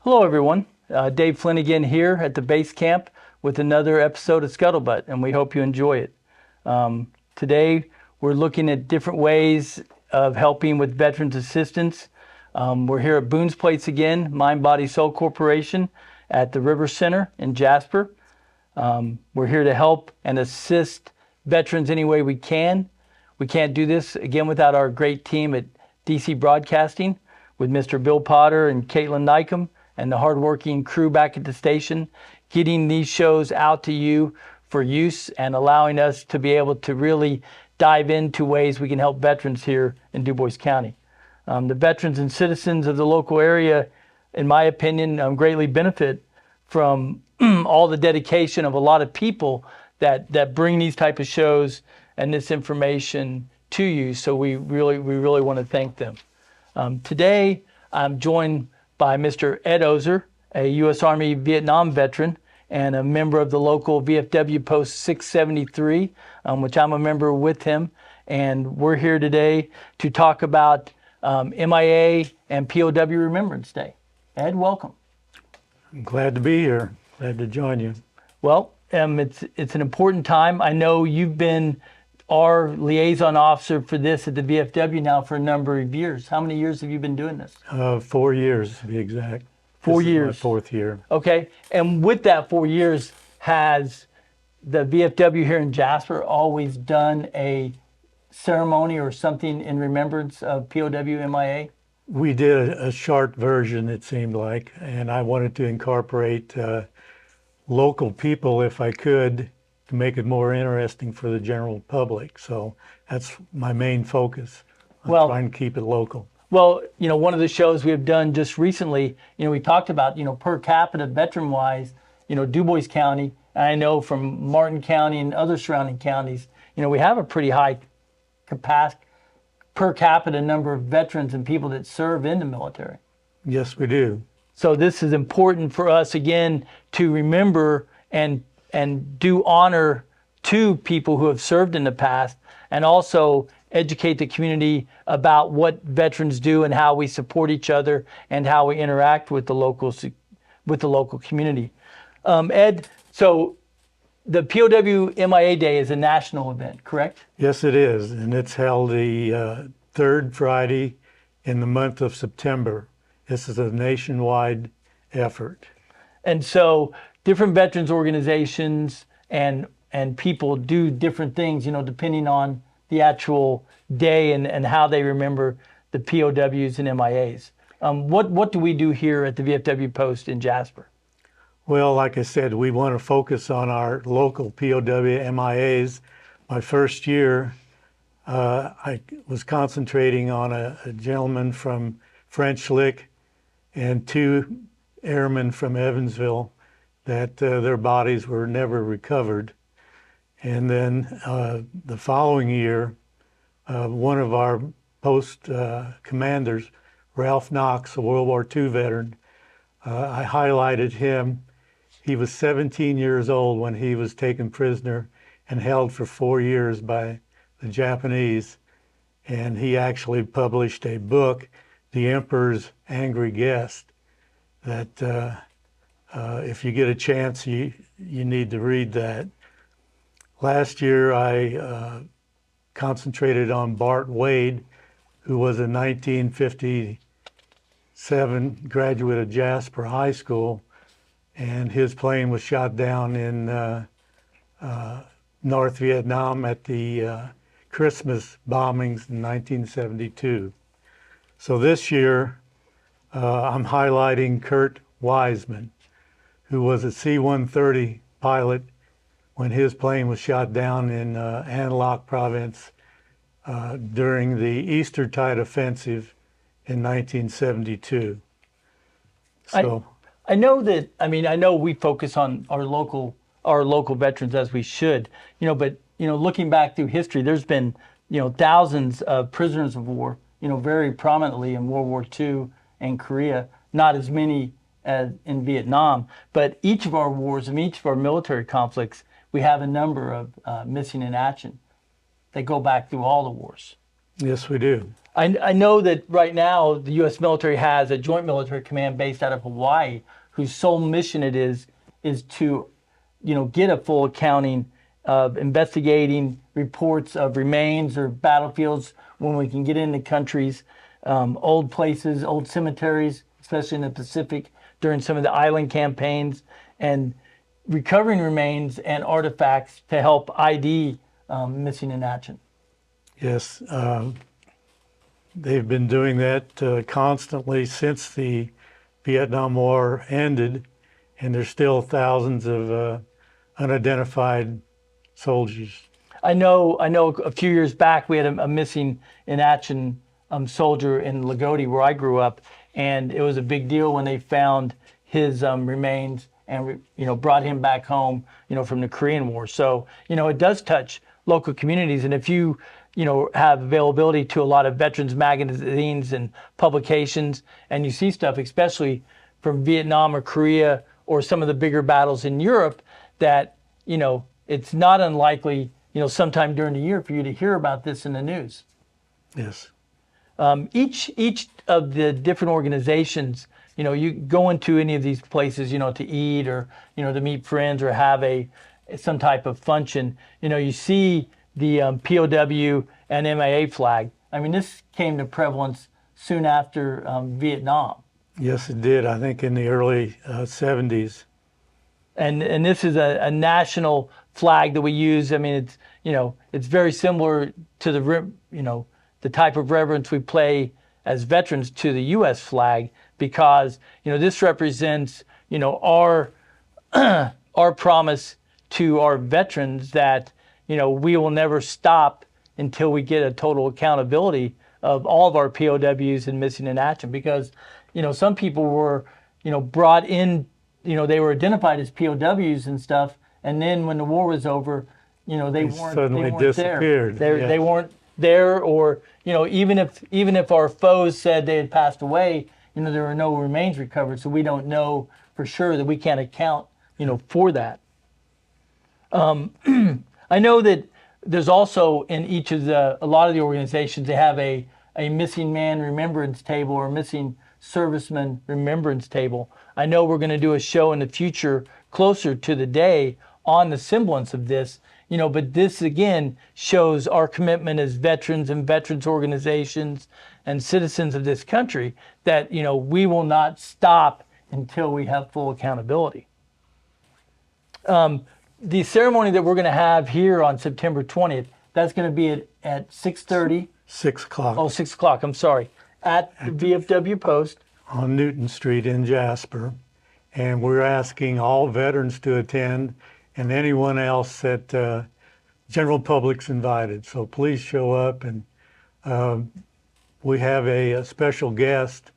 Hello, everyone. Dave Flynn again here at the base camp with another episode of Scuttlebutt, and we hope you enjoy it. Today, we're looking at different ways of helping with veterans assistance. We're here at Boone's Place again, Mind, Body, Soul Corporation at the River Center in Jasper. We're here to help and assist veterans any way we can. We can't do this, again, without our great team at DC Broadcasting with Mr. Bill Potter and Caitlin Nykum and the hardworking crew back at the station, getting these shows out to you for use and allowing us to be able to really dive into ways we can help veterans here in Du Bois County. The veterans and citizens of the local area, in my opinion, greatly benefit from all the dedication of a lot of people that bring these type of shows and this information to you. So we really want to thank them. Today, I'm joined by Mr. Ed Oser, a U.S. Army Vietnam veteran and a member of the local VFW Post 673, which I'm a member with him. And we're here today to talk about MIA and POW Remembrance Day. Ed, welcome. I'm glad to be here. Glad to join you. Well, it's an important time. I know you've been our liaison officer for this at the VFW now for a number of years. How many years have you been doing this? 4 years to be exact. 4 This is years. my fourth year. Okay. And with that 4 years, has the VFW here in Jasper always done a ceremony or something in remembrance of POW MIA? We did a short version, it seemed like, and I wanted to incorporate local people if I could to make it more interesting for the general public. So that's my main focus. I'm trying to keep it local. Well, one of the shows we have done just recently, we talked about, per capita veteran-wise, Du Bois County, and I know from Martin County and other surrounding counties, we have a pretty high capacity per capita number of veterans and people that serve in the military. Yes, we do. So this is important for us, again, to remember and do honor to people who have served in the past, and also educate the community about what veterans do and how we support each other and how we interact with the local community. Ed, so the POW MIA Day is a national event, correct? Yes, it is, and it's held the third Friday in the month of September. This is a nationwide effort. And so different veterans organizations and people do different things, depending on the actual day and how they remember the POWs and MIAs. What do we do here at the VFW Post in Jasper? Well, like I said, we want to focus on our local POW MIAs. My first year, I was concentrating on a gentleman from French Lick and 2 airmen from Evansville that their bodies were never recovered. And then the following year, one of our post commanders, Ralph Knox, a World War II veteran, I highlighted him. He was 17 years old when he was taken prisoner and held for 4 years by the Japanese. And he actually published a book, The Emperor's Angry Guest, that if you get a chance, you need to read that. Last year, I concentrated on Bart Wade, who was a 1957 graduate of Jasper High School, and his plane was shot down in North Vietnam at the Christmas bombings in 1972. So this year, I'm highlighting Kurt Wiseman, who was a C-130 pilot when his plane was shot down in An Lac province during the Eastertide Offensive in 1972. So I know we focus on our local veterans as we should, but looking back through history, there's been thousands of prisoners of war, very prominently in World War II and Korea, not as many as in Vietnam, but each of our wars and each of our military conflicts, we have a number of missing in action. They go back through all the wars. Yes, we do. I know that right now the U.S. military has a joint military command based out of Hawaii, whose sole mission it is to, get a full accounting of investigating reports of remains or battlefields when we can get into countries, old places, old cemeteries, especially in the Pacific during some of the island campaigns, and recovering remains and artifacts to help ID missing in action. Yes, they've been doing that constantly since the Vietnam War ended, and there's still thousands of unidentified soldiers. I know a few years back we had a missing in action soldier in Lagodi where I grew up, and it was a big deal when they found his remains and brought him back home, from the Korean War. So it does touch local communities, and if you have availability to a lot of veterans magazines and publications, and you see stuff, especially from Vietnam or Korea or some of the bigger battles in Europe, that it's not unlikely sometime during the year for you to hear about this in the news. Yes. Each of the different organizations, you go into any of these places, to eat or to meet friends or have some type of function. You see the POW and MIA flag. I mean, this came to prevalence soon after Vietnam. Yes, it did. I think in the early 70s. And this is a national flag that we use. I mean, it's very similar to the type of reverence we play as veterans to the U.S. flag, because this represents our our promise to our veterans that we will never stop until we get a total accountability of all of our POWs and missing in action. Because some people were brought in, they were identified as POWs and stuff, and then when the war was over, they weren't disappeared. there. Yes. They weren't there, or even if our foes said they had passed away, there were no remains recovered, so we don't know for sure, that we can't account for that. I know that there's also in each of a lot of the organizations, they have a missing man remembrance table or missing serviceman remembrance table. I know we're going to do a show in the future closer to the day on the semblance of this, but this again shows our commitment as veterans and veterans organizations and citizens of this country that, we will not stop until we have full accountability. The ceremony that we're going to have here on September 20th, that's going to be at 6:30. 6 o'clock. Oh, 6 o'clock, I'm sorry. At the VFW Post. On Newton Street in Jasper. And we're asking all veterans to attend, and anyone else that general public's invited. So please show up, and we have a special guest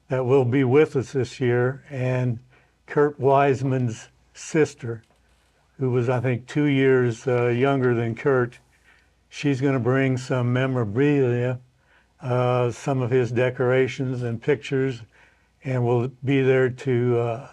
that will be with us this year, and Kurt Wiseman's sister, who was, I think, 2 years younger than Kurt. She's going to bring some memorabilia, some of his decorations and pictures, and we'll be there to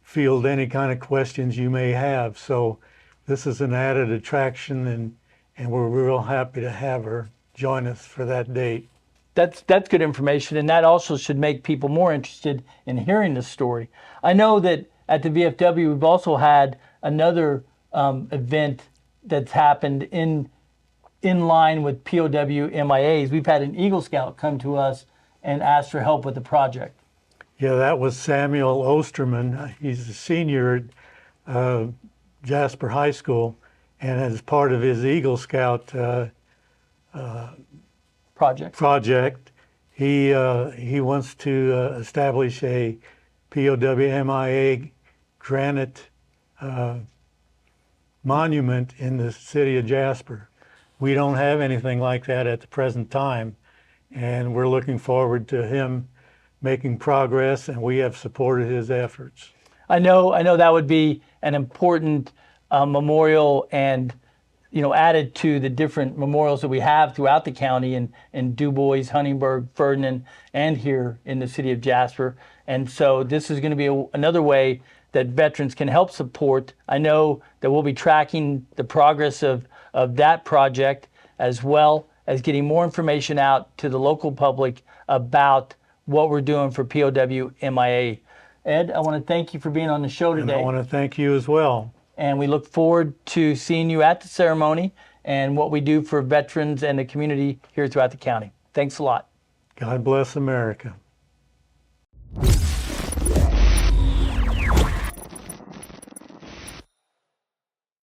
field any kind of questions you may have. So this is an added attraction, and we're real happy to have her join us for that date. That's good information, and that also should make people more interested in hearing this story. I know that at the VFW we've also had another event that's happened in line with POW MIAs. We've had an Eagle Scout come to us and ask for help with the project. Yeah, that was Samuel Osterman. He's a senior at Jasper High School, and as part of his Eagle Scout project, he wants to establish a POW MIA granite monument in the city of Jasper. We don't have anything like that at the present time, and we're looking forward to him making progress, and we have supported his efforts. I know that would be an important memorial, and added to the different memorials that we have throughout the county in Du Bois, Huntingburg, Ferdinand, and here in the city of Jasper. And so this is going to be another way that veterans can help support. I know that we'll be tracking the progress of that project as well as getting more information out to the local public about what we're doing for POW MIA. Ed, I want to thank you for being on the show And today. I want to thank you as well. And we look forward to seeing you at the ceremony and what we do for veterans and the community here throughout the county. Thanks a lot. God bless America.